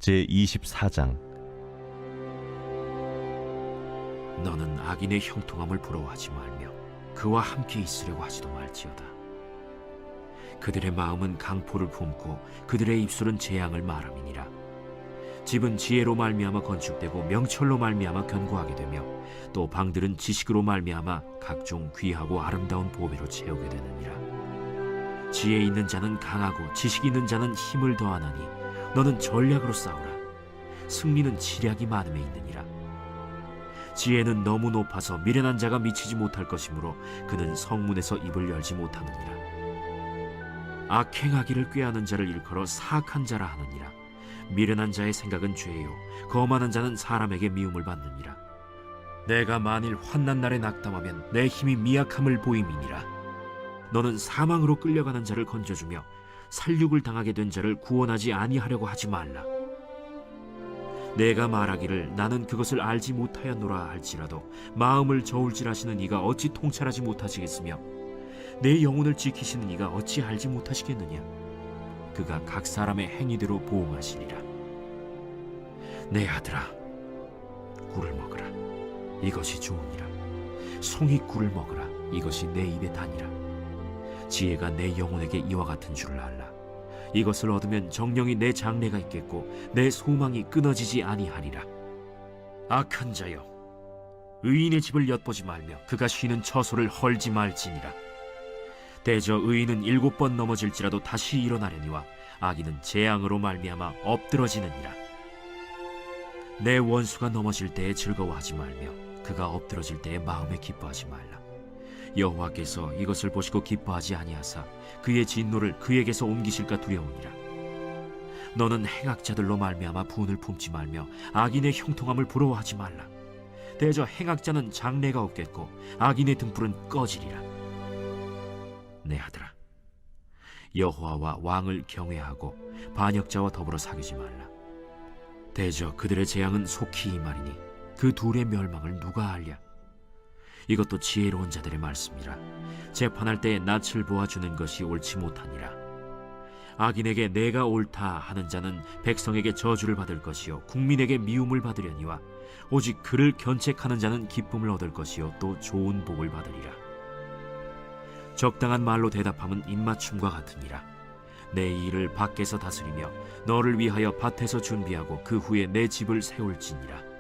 제24장. 너는 악인의 형통함을 부러워하지 말며 그와 함께 있으려고 하지도 말지어다. 그들의 마음은 강포를 품고 그들의 입술은 재앙을 말함이니라. 집은 지혜로 말미암아 건축되고 명철로 말미암아 견고하게 되며 또 방들은 지식으로 말미암아 각종 귀하고 아름다운 보배로 채우게 되느니라. 지혜 있는 자는 강하고 지식 있는 자는 힘을 더하나니 너는 전략으로 싸우라. 승리는 지략이 많음에 있느니라. 지혜는 너무 높아서 미련한 자가 미치지 못할 것이므로 그는 성문에서 입을 열지 못하느니라. 악행하기를 꾀하는 자를 일컬어 사악한 자라 하느니라. 미련한 자의 생각은 죄요 거만한 자는 사람에게 미움을 받느니라. 내가 만일 환난 날에 낙담하면 내 힘이 미약함을 보임이니라. 너는 사망으로 끌려가는 자를 건져주며 살육을 당하게 된 자를 구원하지 아니하려고 하지 말라. 내가 말하기를 나는 그것을 알지 못하였노라 할지라도 마음을 저울질하시는 이가 어찌 통찰하지 못하시겠으며 내 영혼을 지키시는 이가 어찌 알지 못하시겠느냐. 그가 각 사람의 행위대로 보응하시리라. 내 아들아, 꿀을 먹으라. 이것이 좋으니라. 송이 꿀을 먹으라. 이것이 내 입에 다니라. 지혜가 내 영혼에게 이와 같은 줄을 알라. 이것을 얻으면 정령이 내 장래가 있겠고 내 소망이 끊어지지 아니하리라. 악한 자여, 의인의 집을 엿보지 말며 그가 쉬는 처소를 헐지 말지니라. 대저 의인은 7번 넘어질지라도 다시 일어나려니와 악인은 재앙으로 말미암아 엎드러지느니라. 내 원수가 넘어질 때에 즐거워하지 말며 그가 엎드러질 때에 마음에 기뻐하지 말라. 여호와께서 이것을 보시고 기뻐하지 아니하사 그의 진노를 그에게서 옮기실까 두려우니라. 너는 행악자들로 말미암아 분을 품지 말며 악인의 형통함을 부러워하지 말라. 대저 행악자는 장래가 없겠고 악인의 등불은 꺼지리라. 내 아들아, 여호와와 왕을 경외하고 반역자와 더불어 사귀지 말라. 대저 그들의 재앙은 속히 임하리니 그 둘의 멸망을 누가 알랴. 이것도 지혜로운 자들의 말씀이라. 재판할 때에 낯을 보아주는 것이 옳지 못하니라. 악인에게 내가 옳다 하는 자는 백성에게 저주를 받을 것이요 국민에게 미움을 받으려니와 오직 그를 견책하는 자는 기쁨을 얻을 것이요 또 좋은 복을 받으리라. 적당한 말로 대답함은 입맞춤과 같으니라. 내 일을 밖에서 다스리며 너를 위하여 밭에서 준비하고 그 후에 내 집을 세울지니라.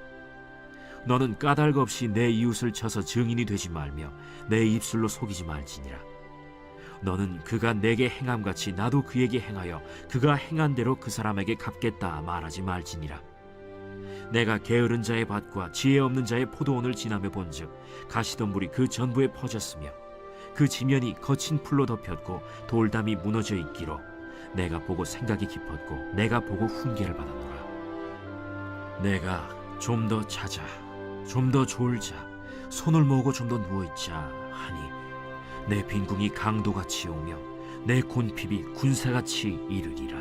너는 까닭 없이 내 이웃을 쳐서 증인이 되지 말며 내 입술로 속이지 말지니라. 너는 그가 내게 행함같이 나도 그에게 행하여 그가 행한 대로 그 사람에게 갚겠다 말하지 말지니라. 내가 게으른 자의 밭과 지혜 없는 자의 포도원을 지나며 본즉 가시덤불이 그 전부에 퍼졌으며 그 지면이 거친 풀로 덮였고 돌담이 무너져 있기로 내가 보고 생각이 깊었고 내가 보고 훈계를 받았노라. 내가 좀 더 찾아 좀 더 졸자 손을 모으고 좀 더 누워있자 하니 내 빈궁이 강도같이 오며 내 곤핍이 군사같이 이르리라.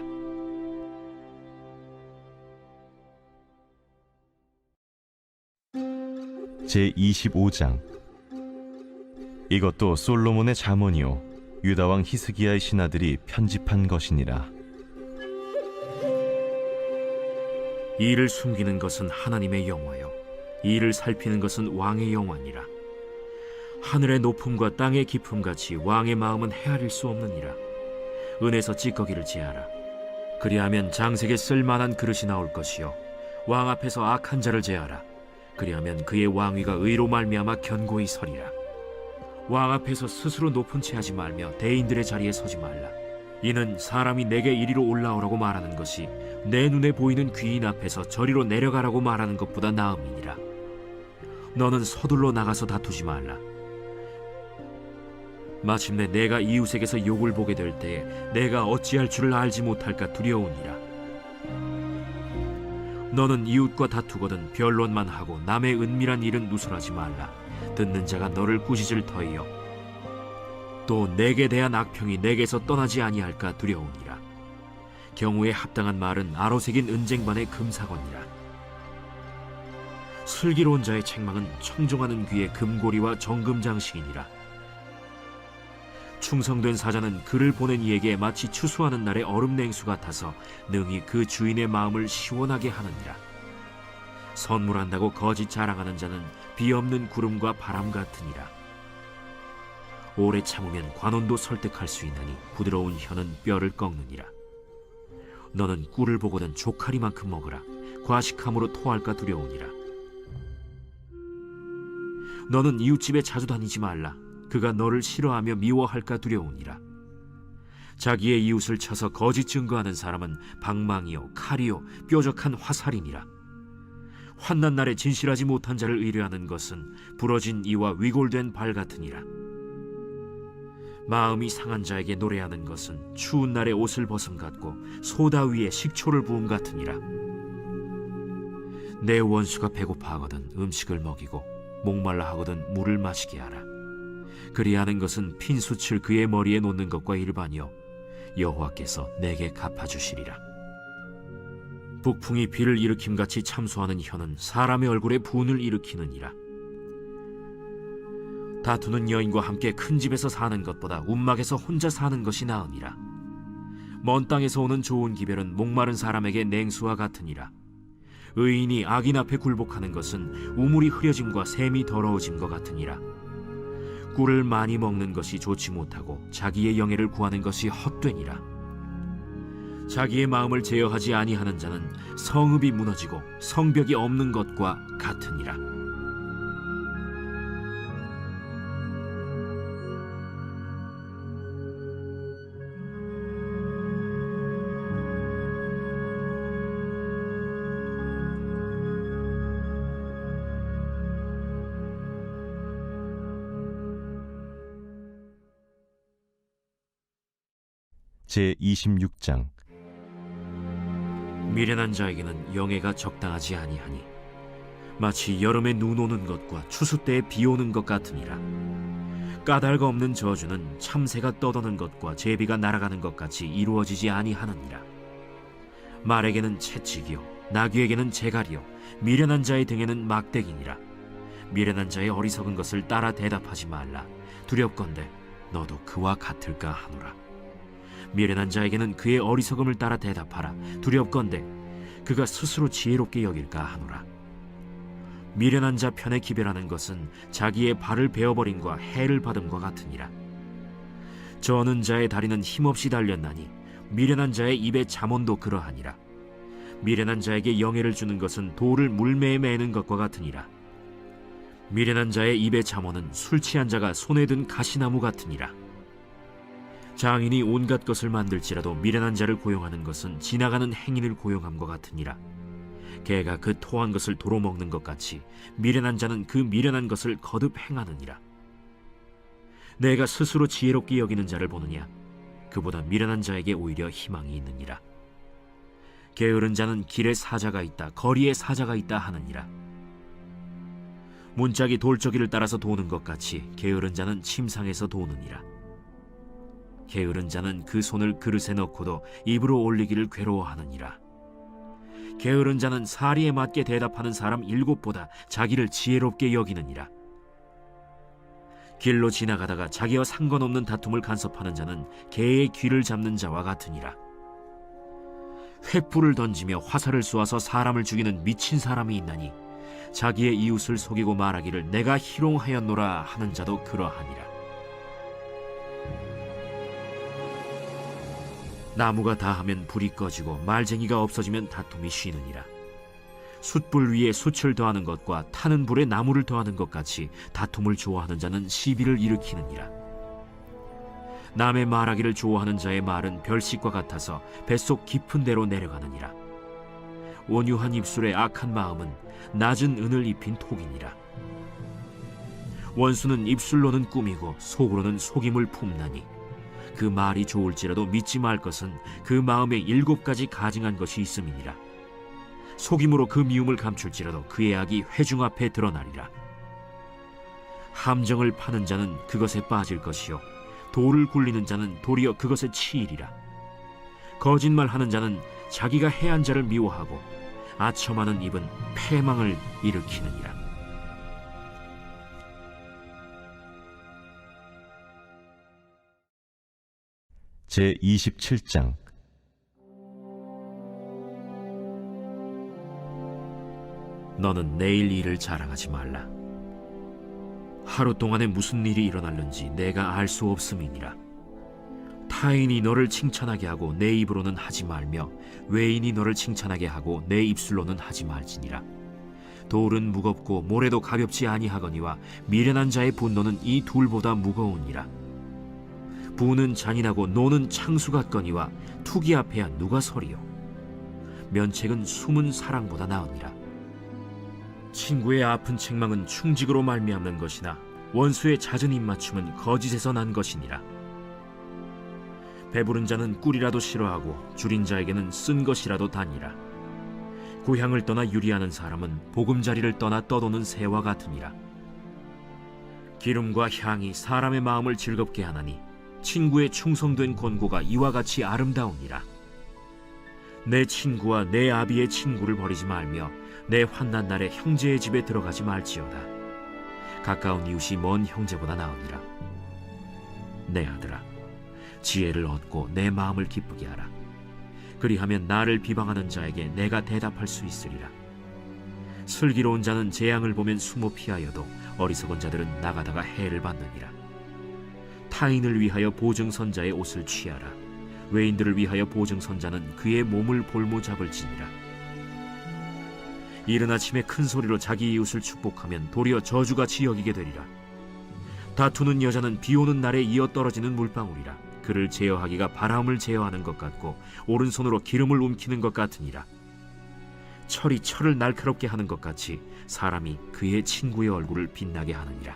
제25장. 이것도 솔로몬의 잠언이요 유다왕 히스기야의 신하들이 편집한 것이니라. 이를 숨기는 것은 하나님의 영화요 이를 살피는 것은 왕의 영화니라. 하늘의 높음과 땅의 깊음같이 왕의 마음은 헤아릴 수 없느니라. 은에서 찌꺼기를 제하라. 그리하면 장색에 쓸만한 그릇이 나올 것이요 왕 앞에서 악한 자를 제하라. 그리하면 그의 왕위가 의로 말미암아 견고히 서리라. 왕 앞에서 스스로 높은 채 하지 말며 대인들의 자리에 서지 말라. 이는 사람이 내게 이리로 올라오라고 말하는 것이 내 눈에 보이는 귀인 앞에서 저리로 내려가라고 말하는 것보다 나음이니라. 너는 서둘러 나가서 다투지 말라. 마침내 내가 이웃에게서 욕을 보게 될 때에 내가 어찌할 줄을 알지 못할까 두려우니라. 너는 이웃과 다투거든 변론만 하고 남의 은밀한 일은 누설하지 말라. 듣는 자가 너를 꾸짖을 터이요 또 내게 대한 악평이 내게서 떠나지 아니할까 두려우니라. 경우에 합당한 말은 아로새긴 은쟁반의 금사건이라. 슬기로운 자의 책망은 청종하는 귀의 금고리와 정금장식이니라. 충성된 사자는 그를 보낸 이에게 마치 추수하는 날의 얼음 냉수 같아서 능히 그 주인의 마음을 시원하게 하느니라. 선물한다고 거짓 자랑하는 자는 비 없는 구름과 바람 같으니라. 오래 참으면 관원도 설득할 수 있나니 부드러운 혀는 뼈를 꺾느니라. 너는 꿀을 보거든 조카리만큼 먹으라. 과식함으로 토할까 두려우니라. 너는 이웃집에 자주 다니지 말라. 그가 너를 싫어하며 미워할까 두려우니라. 자기의 이웃을 쳐서 거짓 증거하는 사람은 방망이요 칼이요 뾰족한 화살이니라. 환난 날에 진실하지 못한 자를 의뢰하는 것은 부러진 이와 위골된 발 같으니라. 마음이 상한 자에게 노래하는 것은 추운 날에 옷을 벗음 같고 소다 위에 식초를 부음 같으니라. 내 원수가 배고파하거든 음식을 먹이고 목말라 하거든 물을 마시게 하라. 그리하는 것은 핀숯을 그의 머리에 놓는 것과 일반이요 여호와께서 내게 갚아주시리라. 북풍이 비를 일으킴같이 참소하는 혀는 사람의 얼굴에 분을 일으키느니라. 다투는 여인과 함께 큰 집에서 사는 것보다 움막에서 혼자 사는 것이 나으니라. 먼 땅에서 오는 좋은 기별은 목마른 사람에게 냉수와 같으니라. 의인이 악인 앞에 굴복하는 것은 우물이 흐려짐과 샘이 더러워짐과 같으니라. 꿀을 많이 먹는 것이 좋지 못하고 자기의 영예를 구하는 것이 헛되니라. 자기의 마음을 제어하지 아니하는 자는 성읍이 무너지고 성벽이 없는 것과 같으니라. 제26장. 미련한 자에게는 영예가 적당하지 아니하니 마치 여름에 눈 오는 것과 추수 때에 비 오는 것 같으니라. 까닭 없는 저주는 참새가 떠도는 것과 제비가 날아가는 것 같이 이루어지지 아니하느니라. 말에게는 채찍이요 나귀에게는 재갈이요 미련한 자의 등에는 막대기니라. 미련한 자의 어리석은 것을 따라 대답하지 말라. 두렵건대 너도 그와 같을까 하노라. 미련한 자에게는 그의 어리석음을 따라 대답하라. 두렵건대 그가 스스로 지혜롭게 여길까 하노라. 미련한 자 편에 기별하는 것은 자기의 발을 베어버림과 해를 받음과 같으니라. 저는 자의 다리는 힘없이 달렸나니 미련한 자의 입에 잠언도 그러하니라. 미련한 자에게 영예를 주는 것은 돌을 물매에 매는 것과 같으니라. 미련한 자의 입에 잠언은 술 취한 자가 손에 든 가시나무 같으니라. 장인이 온갖 것을 만들지라도 미련한 자를 고용하는 것은 지나가는 행인을 고용함과 같으니라. 개가 그 토한 것을 도로 먹는 것 같이 미련한 자는 그 미련한 것을 거듭 행하느니라. 내가 스스로 지혜롭게 여기는 자를 보느냐? 그보다 미련한 자에게 오히려 희망이 있느니라. 게으른 자는 길에 사자가 있다, 거리에 사자가 있다 하느니라. 문짝이 돌저기를 따라서 도는 것 같이 게으른 자는 침상에서 도느니라. 게으른 자는 그 손을 그릇에 넣고도 입으로 올리기를 괴로워하느니라. 게으른 자는 사리에 맞게 대답하는 사람 7보다 자기를 지혜롭게 여기느니라. 길로 지나가다가 자기와 상관없는 다툼을 간섭하는 자는 개의 귀를 잡는 자와 같으니라. 횃불을 던지며 화살을 쏘아서 사람을 죽이는 미친 사람이 있나니 자기의 이웃을 속이고 말하기를 내가 희롱하였노라 하는 자도 그러하니라. 나무가 다하면 불이 꺼지고 말쟁이가 없어지면 다툼이 쉬느니라. 숯불 위에 숯을 더하는 것과 타는 불에 나무를 더하는 것 같이 다툼을 좋아하는 자는 시비를 일으키느니라. 남의 말하기를 좋아하는 자의 말은 별식과 같아서 뱃속 깊은 데로 내려가느니라. 온유한 입술에 악한 마음은 낮은 은을 입힌 톡이니라. 원수는 입술로는 꾸미고 속으로는 속임을 품나니 그 말이 좋을지라도 믿지 말 것은 그 마음에 7가지 가증한 것이 있음이니라. 속임으로 그 미움을 감출지라도 그의 악이 회중 앞에 드러나리라. 함정을 파는 자는 그것에 빠질 것이요 돌을 굴리는 자는 도리어 그것에 치이리라. 거짓말하는 자는 자기가 해한 자를 미워하고 아첨하는 입은 패망을 일으키느니라. 제27장. 너는 내일 일을 자랑하지 말라. 하루 동안에 무슨 일이 일어날는지 내가 알 수 없음이니라. 타인이 너를 칭찬하게 하고 내 입으로는 하지 말며 외인이 너를 칭찬하게 하고 내 입술로는 하지 말지니라. 돌은 무겁고 모래도 가볍지 아니하거니와 미련한 자의 분노는 이 둘보다 무거우니라. 부는 잔인하고 노는 창수 같거니와 투기 앞에야 누가 서리요. 면책은 숨은 사랑보다 나으니라. 친구의 아픈 책망은 충직으로 말미암는 것이나 원수의 잦은 입맞춤은 거짓에서 난 것이니라. 배부른 자는 꿀이라도 싫어하고 줄인 자에게는 쓴 것이라도 다니라. 고향을 떠나 유리하는 사람은 보금자리를 떠나 떠도는 새와 같으니라. 기름과 향이 사람의 마음을 즐겁게 하나니 친구의 충성된 권고가 이와 같이 아름다우니라. 내 친구와 내 아비의 친구를 버리지 말며 내 환난 날에 형제의 집에 들어가지 말지어다. 가까운 이웃이 먼 형제보다 나으니라. 내 아들아, 지혜를 얻고 내 마음을 기쁘게 하라. 그리하면 나를 비방하는 자에게 내가 대답할 수 있으리라. 슬기로운 자는 재앙을 보면 숨어 피하여도 어리석은 자들은 나가다가 해를 받느니라. 타인을 위하여 보증선자의 옷을 취하라. 외인들을 위하여 보증선자는 그의 몸을 볼모 잡을지니라. 이른 아침에 큰 소리로 자기 이웃을 축복하면 도리어 저주같이 여기게 되리라. 다투는 여자는 비 오는 날에 이어 떨어지는 물방울이라. 그를 제어하기가 바람을 제어하는 것 같고 오른손으로 기름을 움키는 것 같으니라. 철이 철을 날카롭게 하는 것 같이 사람이 그의 친구의 얼굴을 빛나게 하느니라.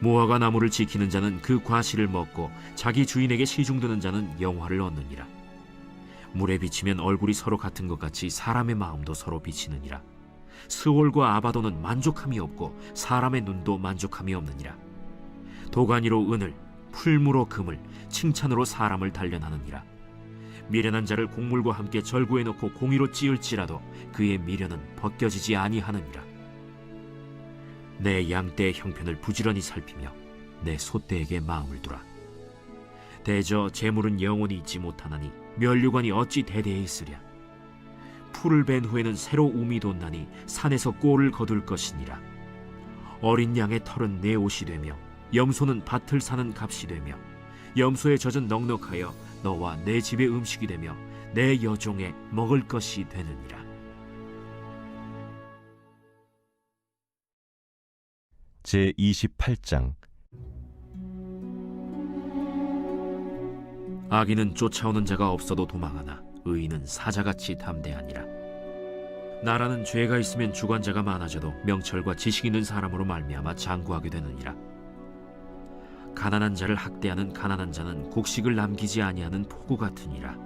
무화과 나무를 지키는 자는 그 과실을 먹고 자기 주인에게 시중드는 자는 영화를 얻느니라. 물에 비치면 얼굴이 서로 같은 것 같이 사람의 마음도 서로 비치느니라. 스올과 아바도는 만족함이 없고 사람의 눈도 만족함이 없느니라. 도가니로 은을, 풀무로 금을, 칭찬으로 사람을 단련하느니라. 미련한 자를 곡물과 함께 절구해 놓고 공의로 찌을지라도 그의 미련은 벗겨지지 아니하느니라. 내 양떼의 형편을 부지런히 살피며 내 소떼에게 마음을 두라. 대저 재물은 영원히 있지 못하나니 면류관이 어찌 대대에 있으랴. 풀을 벤 후에는 새로 움이 돋나니 산에서 꼴을 거둘 것이니라. 어린 양의 털은 내 옷이 되며 염소는 밭을 사는 값이 되며 염소의 젖은 넉넉하여 너와 내 집의 음식이 되며 내 여종의 먹을 것이 되느니라. 제28장. 악인은 쫓아오는 자가 없어도 도망하나 의인은 사자같이 담대하니라. 나라는 죄가 있으면 주관자가 많아져도 명철과 지식 있는 사람으로 말미암아 장구하게 되느니라. 가난한 자를 학대하는 가난한 자는 곡식을 남기지 아니하는 폭우 같으니라.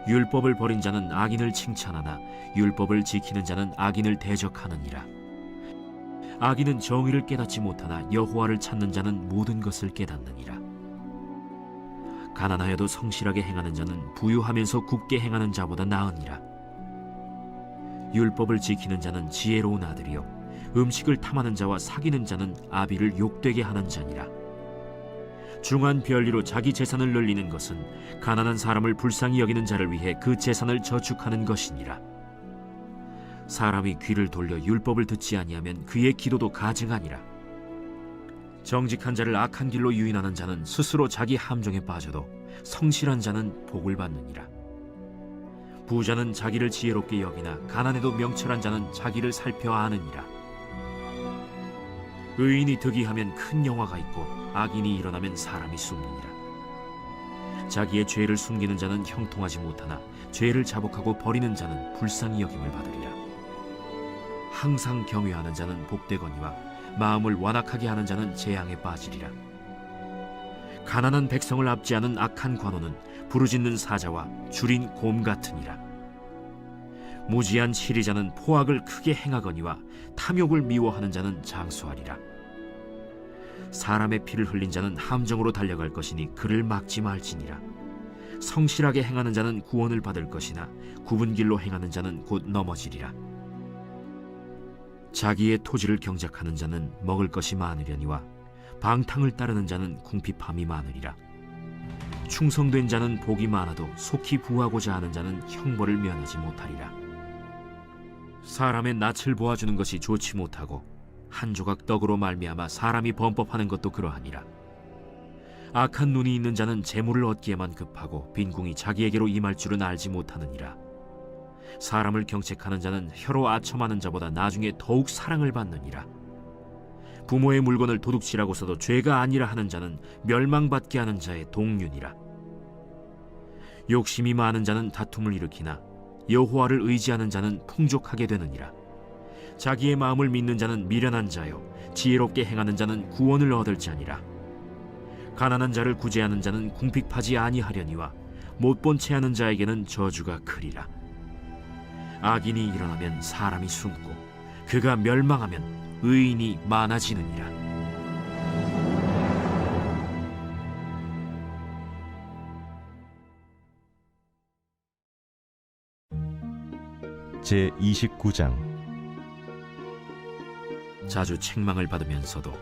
율법을 버린 자는 악인을 칭찬하나 율법을 지키는 자는 악인을 대적하느니라. 악인은 정의를 깨닫지 못하나 여호와를 찾는 자는 모든 것을 깨닫느니라. 가난하여도 성실하게 행하는 자는 부유하면서 굽게 행하는 자보다 나으니라. 율법을 지키는 자는 지혜로운 아들이요 음식을 탐하는 자와 사귀는 자는 아비를 욕되게 하는 자니라. 중한 별리로 자기 재산을 늘리는 것은 가난한 사람을 불쌍히 여기는 자를 위해 그 재산을 저축하는 것이니라. 사람이 귀를 돌려 율법을 듣지 아니하면 그의 기도도 가증하니라. 정직한 자를 악한 길로 유인하는 자는 스스로 자기 함정에 빠져도 성실한 자는 복을 받느니라. 부자는 자기를 지혜롭게 여기나 가난해도 명철한 자는 자기를 살펴 아느니라. 의인이 득이하면 큰 영화가 있고 악인이 일어나면 사람이 숨느니라. 자기의 죄를 숨기는 자는 형통하지 못하나 죄를 자복하고 버리는 자는 불쌍히 여김을 받으리라. 항상 경외하는 자는 복되거니와 마음을 완악하게 하는 자는 재앙에 빠지리라. 가난한 백성을 압제하는 악한 관원은 부르짖는 사자와 줄인 곰 같으니라. 무지한 치리자는 포악을 크게 행하거니와 탐욕을 미워하는 자는 장수하리라. 사람의 피를 흘린 자는 함정으로 달려갈 것이니 그를 막지 말지니라. 성실하게 행하는 자는 구원을 받을 것이나 굽은 길로 행하는 자는 곧 넘어지리라. 자기의 토지를 경작하는 자는 먹을 것이 많으려니와 방탕을 따르는 자는 궁핍함이 많으리라. 충성된 자는 복이 많아도 속히 부하고자 하는 자는 형벌을 면하지 못하리라. 사람의 낯을 보아주는 것이 좋지 못하고 한 조각 떡으로 말미암아 사람이 범법하는 것도 그러하니라. 악한 눈이 있는 자는 재물을 얻기에만 급하고 빈궁이 자기에게로 임할 줄은 알지 못하느니라. 사람을 경책하는 자는 혀로 아첨하는 자보다 나중에 더욱 사랑을 받느니라. 부모의 물건을 도둑질하고서도 죄가 아니라 하는 자는 멸망받게 하는 자의 동류니라. 욕심이 많은 자는 다툼을 일으키나 여호와를 의지하는 자는 풍족하게 되느니라. 자기의 마음을 믿는 자는 미련한 자요 지혜롭게 행하는 자는 구원을 얻을지니라. 가난한 자를 구제하는 자는 궁핍하지 아니하려니와 못본 채 하는 자에게는 저주가 크리라. 악인이 일어나면 사람이 숨고 그가 멸망하면 의인이 많아지느니라. 제 29장. 자주 책망을 받으면서도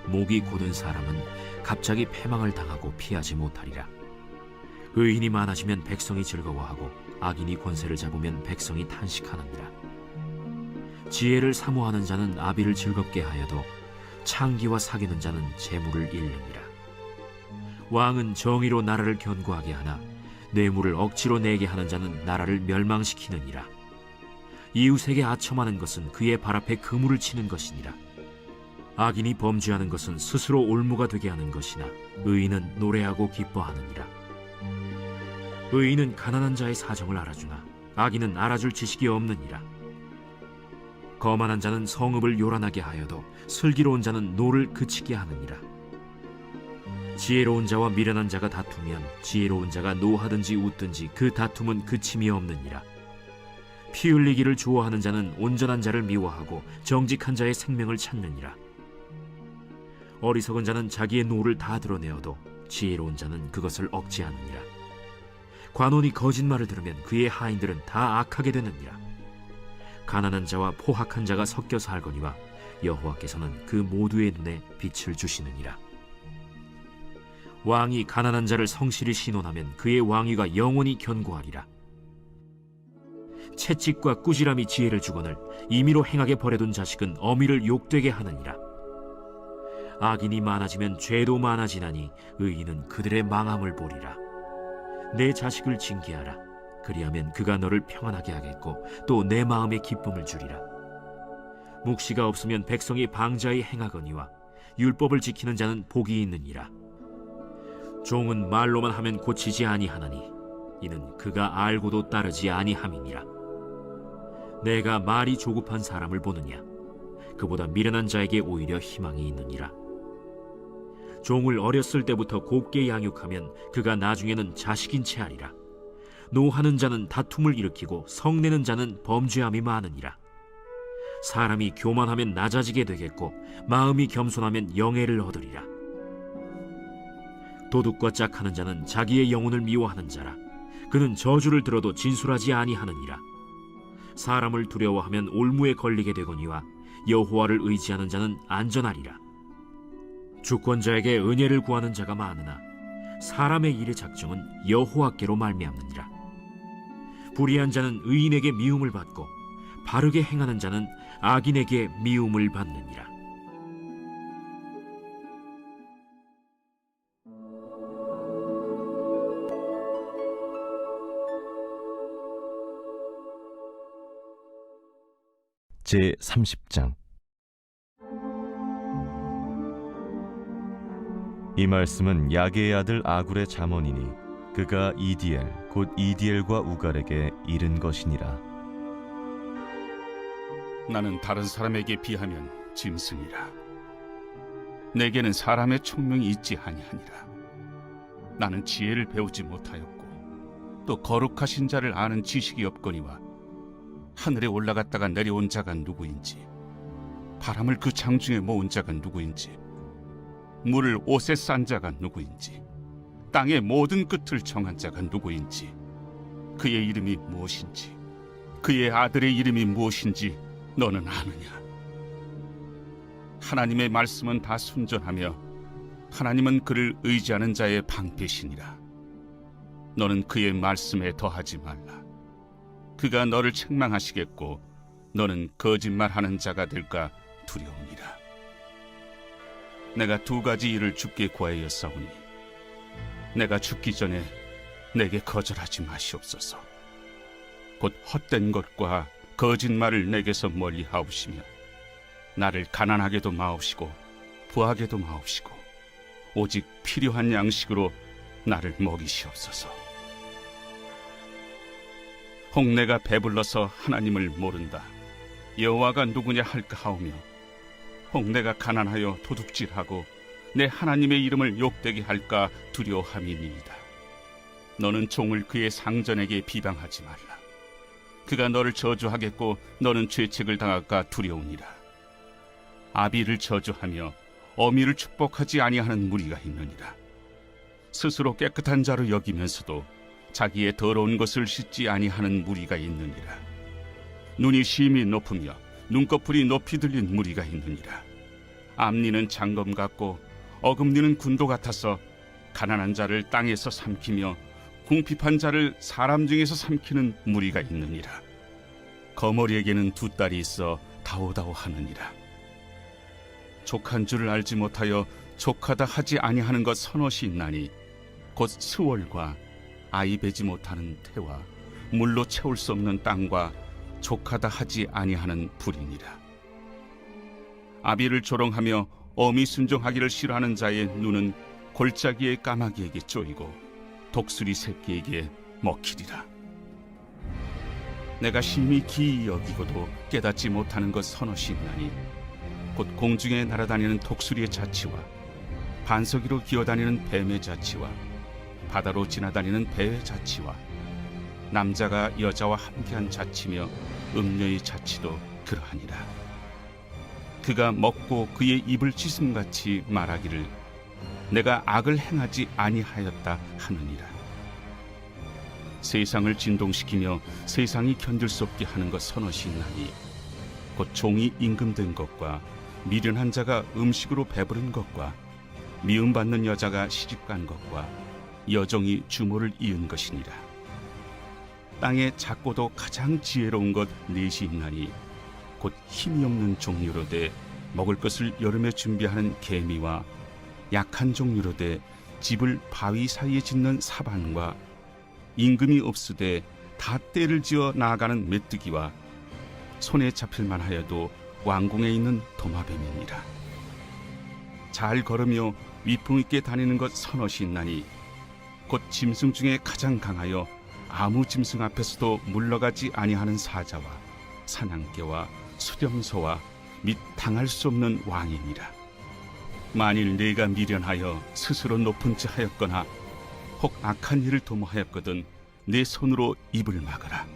목이 곧은 사람은 갑자기 패망을 당하고 피하지 못하리라. 의인이 많아지면 백성이 즐거워하고 악인이 권세를 잡으면 백성이 탄식하느니라. 지혜를 사모하는 자는 아비를 즐겁게 하여도 창기와 사귀는 자는 재물을 잃느니라. 왕은 정의로 나라를 견고하게 하나 뇌물을 억지로 내게 하는 자는 나라를 멸망시키느니라. 이웃에게 아첨하는 것은 그의 발 앞에 그물을 치는 것이니라. 악인이 범죄하는 것은 스스로 올무가 되게 하는 것이나 의인은 노래하고 기뻐하느니라. 의인은 가난한 자의 사정을 알아주나 악인은 알아줄 지식이 없느니라. 거만한 자는 성읍을 요란하게 하여도 슬기로운 자는 노를 그치게 하느니라. 지혜로운 자와 미련한 자가 다투면 지혜로운 자가 노하든지 웃든지 그 다툼은 그침이 없느니라. 피 흘리기를 좋아하는 자는 온전한 자를 미워하고 정직한 자의 생명을 찾느니라. 어리석은 자는 자기의 노를 다 드러내어도 지혜로운 자는 그것을 억제하느니라. 관원이 거짓말을 들으면 그의 하인들은 다 악하게 되느니라. 가난한 자와 포학한 자가 섞여 살거니와 여호와께서는 그 모두의 눈에 빛을 주시느니라. 왕이 가난한 자를 성실히 신원하면 그의 왕위가 영원히 견고하리라. 채찍과 꾸지람이 지혜를 주거늘 임의로 행하게 버려둔 자식은 어미를 욕되게 하느니라. 악인이 많아지면 죄도 많아지나니 의인은 그들의 망함을 보리라. 내 자식을 징계하라. 그리하면 그가 너를 평안하게 하겠고 또 내 마음에 기쁨을 주리라. 묵시가 없으면 백성이 방자히 행하거니와 율법을 지키는 자는 복이 있느니라. 종은 말로만 하면 고치지 아니하나니 이는 그가 알고도 따르지 아니함이니라. 내가 말이 조급한 사람을 보느냐? 그보다 미련한 자에게 오히려 희망이 있느니라. 종을 어렸을 때부터 곱게 양육하면 그가 나중에는 자식인 채 하리라. 노하는 자는 다툼을 일으키고 성내는 자는 범죄함이 많으니라. 사람이 교만하면 낮아지게 되겠고 마음이 겸손하면 영예를 얻으리라. 도둑과 짝하는 자는 자기의 영혼을 미워하는 자라. 그는 저주를 들어도 진술하지 아니하느니라. 사람을 두려워하면 올무에 걸리게 되거니와 여호와를 의지하는 자는 안전하리라. 주권자에게 은혜를 구하는 자가 많으나 사람의 일의 작정은 여호와께로 말미암느니라. 불의한 자는 의인에게 미움을 받고 바르게 행하는 자는 악인에게 미움을 받느니라. 제 30장. 이 말씀은 야게의 아들 아굴의 잠언이니 그가 이디엘 곧 이디엘과 우갈에게 이른 것이니라. 나는 다른 사람에게 비하면 짐승이라. 내게는 사람의 총명이 있지 아니하니라. 나는 지혜를 배우지 못하였고 또 거룩하신 자를 아는 지식이 없거니와 하늘에 올라갔다가 내려온 자가 누구인지 바람을 그 장중에 모은 자가 누구인지 물을 옷에 싼 자가 누구인지 땅의 모든 끝을 정한 자가 누구인지 그의 이름이 무엇인지 그의 아들의 이름이 무엇인지 너는 아느냐? 하나님의 말씀은 다 순전하며 하나님은 그를 의지하는 자의 방패시니라. 너는 그의 말씀에 더하지 말라. 그가 너를 책망하시겠고 너는 거짓말하는 자가 될까 두려우니라. 내가 두 가지 일을 주께 구하였사오니 내가 죽기 전에 내게 거절하지 마시옵소서. 곧 헛된 것과 거짓말을 내게서 멀리 하옵시며 나를 가난하게도 마옵시고 부하게도 마옵시고 오직 필요한 양식으로 나를 먹이시옵소서. 혹 내가 배불러서 하나님을 모른다, 여호와가 누구냐 할까 하오며 혹 내가 가난하여 도둑질하고 내 하나님의 이름을 욕되게 할까 두려워함이니이다. 너는 종을 그의 상전에게 비방하지 말라. 그가 너를 저주하겠고 너는 죄책을 당할까 두려우니라. 아비를 저주하며 어미를 축복하지 아니하는 무리가 있느니라. 스스로 깨끗한 자로 여기면서도 자기의 더러운 것을 씻지 아니하는 무리가 있느니라. 눈이 심히 높으며 눈꺼풀이 높이 들린 무리가 있느니라. 앞니는 장검 같고 어금니는 군도 같아서 가난한 자를 땅에서 삼키며 궁핍한 자를 사람 중에서 삼키는 무리가 있느니라. 거머리에게는 두 딸이 있어 다오다오 하느니라. 족한 줄을 알지 못하여 족하다 하지 아니하는 것 서너시 있나니 곧 스월과 아이 베지 못하는 태와 물로 채울 수 없는 땅과 족하다 하지 아니하는 불이니라. 아비를 조롱하며 어미 순종하기를 싫어하는 자의 눈은 골짜기의 까마귀에게 쪼이고 독수리 새끼에게 먹히리라. 내가 심히 기이 여기고도 깨닫지 못하는 것 서너시 있나니 곧 공중에 날아다니는 독수리의 자치와 반석 위로 기어다니는 뱀의 자치와 바다로 지나다니는 배의 자치와 남자가 여자와 함께한 자치며 음녀의 자치도 그러하니라. 그가 먹고 그의 입을 찢음같이 말하기를 내가 악을 행하지 아니하였다 하느니라. 세상을 진동시키며 세상이 견딜 수 없게 하는 것 서너시 있나니 곧 종이 임금된 것과 미련한 자가 음식으로 배부른 것과 미움받는 여자가 시집간 것과 여종이 주모를 이은 것이니라. 땅에 작고도 가장 지혜로운 것 넷이 있나니 곧 힘이 없는 종류로되 먹을 것을 여름에 준비하는 개미와 약한 종류로되 집을 바위 사이에 짓는 사반과 임금이 없으되 다 때를 지어 나아가는 메뚜기와 손에 잡힐만 하여도 왕궁에 있는 도마뱀이니라. 잘 걸으며 위풍 있게 다니는 것 서너시 있나니 곧 짐승 중에 가장 강하여 아무 짐승 앞에서도 물러가지 아니하는 사자와 사냥개와 수렴소와 및 당할 수 없는 왕이니라. 만일 내가 미련하여 스스로 높은 지 하였거나 혹 악한 일을 도모하였거든 내 손으로 입을 막아라.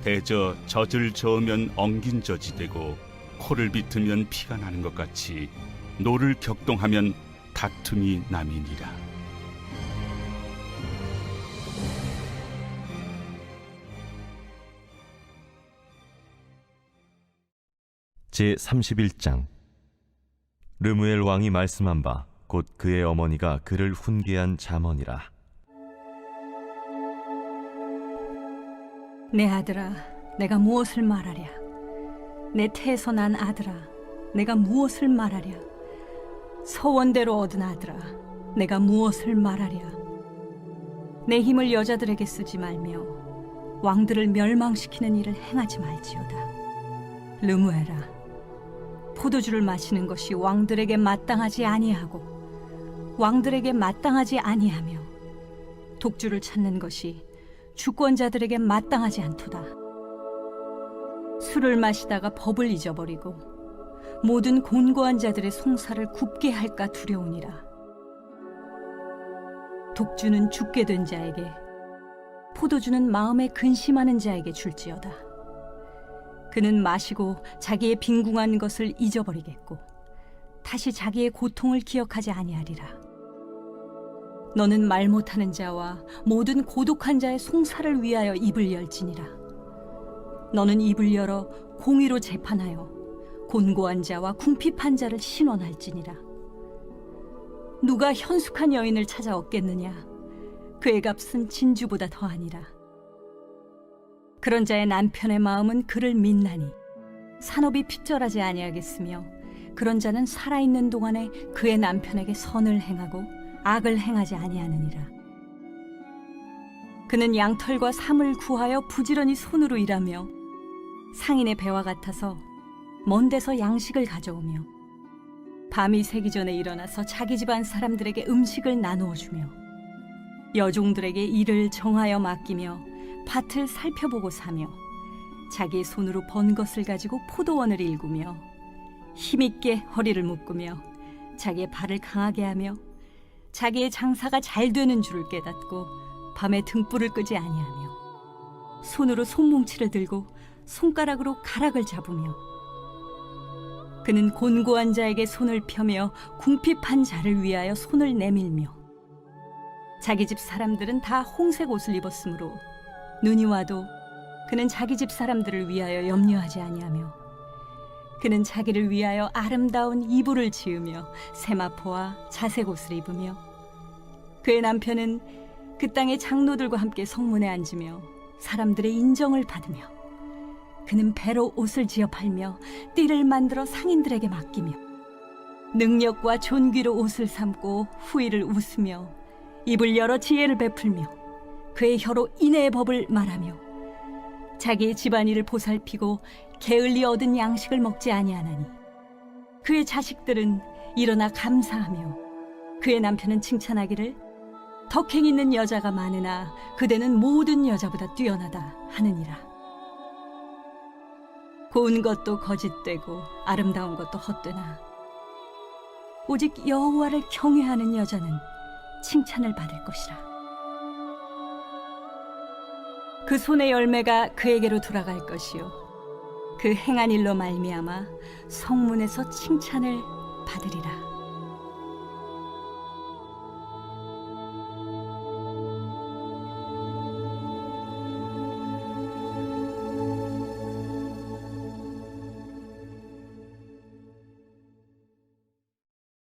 대저 젖을 저으면 엉긴 젖이 되고 코를 비트면 피가 나는 것 같이 노를 격동하면 다툼이 남이니라. 제31장. 르무엘 왕이 말씀한 바 곧 그의 어머니가 그를 훈계한 잠언이라. 내 아들아, 내가 무엇을 말하랴? 내 태에서 난 아들아, 내가 무엇을 말하랴? 서원대로 얻은 아들아, 내가 무엇을 말하랴? 내 힘을 여자들에게 쓰지 말며 왕들을 멸망시키는 일을 행하지 말지어다. 르무엘아, 포도주를 마시는 것이 왕들에게 마땅하지 아니하고 왕들에게 마땅하지 아니하며 독주를 찾는 것이 주권자들에게 마땅하지 않도다. 술을 마시다가 법을 잊어버리고 모든 곤고한 자들의 송사를 굽게 할까 두려우니라. 독주는 죽게 된 자에게, 포도주는 마음에 근심하는 자에게 줄지어다. 그는 마시고 자기의 빈궁한 것을 잊어버리겠고 다시 자기의 고통을 기억하지 아니하리라. 너는 말 못하는 자와 모든 고독한 자의 송사를 위하여 입을 열지니라. 너는 입을 열어 공의로 재판하여 곤고한 자와 궁핍한 자를 신원할지니라. 누가 현숙한 여인을 찾아 얻겠느냐? 그의 값은 진주보다 더하니라. 그런 자의 남편의 마음은 그를 믿나니 산업이 핍절하지 아니하겠으며, 그런 자는 살아있는 동안에 그의 남편에게 선을 행하고 악을 행하지 아니하느니라. 그는 양털과 삼을 구하여 부지런히 손으로 일하며 상인의 배와 같아서 먼 데서 양식을 가져오며, 밤이 새기 전에 일어나서 자기 집안 사람들에게 음식을 나누어 주며, 여종들에게 일을 정하여 맡기며 밭을 살펴보고 사며, 자기의 손으로 번 것을 가지고 포도원을 일구며, 힘있게 허리를 묶으며 자기의 발을 강하게 하며, 자기의 장사가 잘 되는 줄을 깨닫고 밤에 등불을 끄지 아니하며, 손으로 손뭉치를 들고 손가락으로 가락을 잡으며, 그는 곤고한 자에게 손을 펴며 궁핍한 자를 위하여 손을 내밀며, 자기 집 사람들은 다 홍색 옷을 입었으므로 눈이 와도 그는 자기 집 사람들을 위하여 염려하지 아니하며, 그는 자기를 위하여 아름다운 이불을 지으며 세마포와 자색 옷을 입으며, 그의 남편은 그 땅의 장로들과 함께 성문에 앉으며 사람들의 인정을 받으며, 그는 배로 옷을 지어 팔며 띠를 만들어 상인들에게 맡기며, 능력과 존귀로 옷을 삼고 후일을 웃으며 입을 열어 지혜를 베풀며 그의 혀로 인애의 법을 말하며, 자기의 집안일을 보살피고 게을리 얻은 양식을 먹지 아니하나니, 그의 자식들은 일어나 감사하며 그의 남편은 칭찬하기를 덕행 있는 여자가 많으나 그대는 모든 여자보다 뛰어나다 하느니라. 고운 것도 거짓되고 아름다운 것도 헛되나 오직 여호와를 경외하는 여자는 칭찬을 받을 것이라. 그 손의 열매가 그에게로 돌아갈 것이요, 그 행한 일로 말미암아 성문에서 칭찬을 받으리라.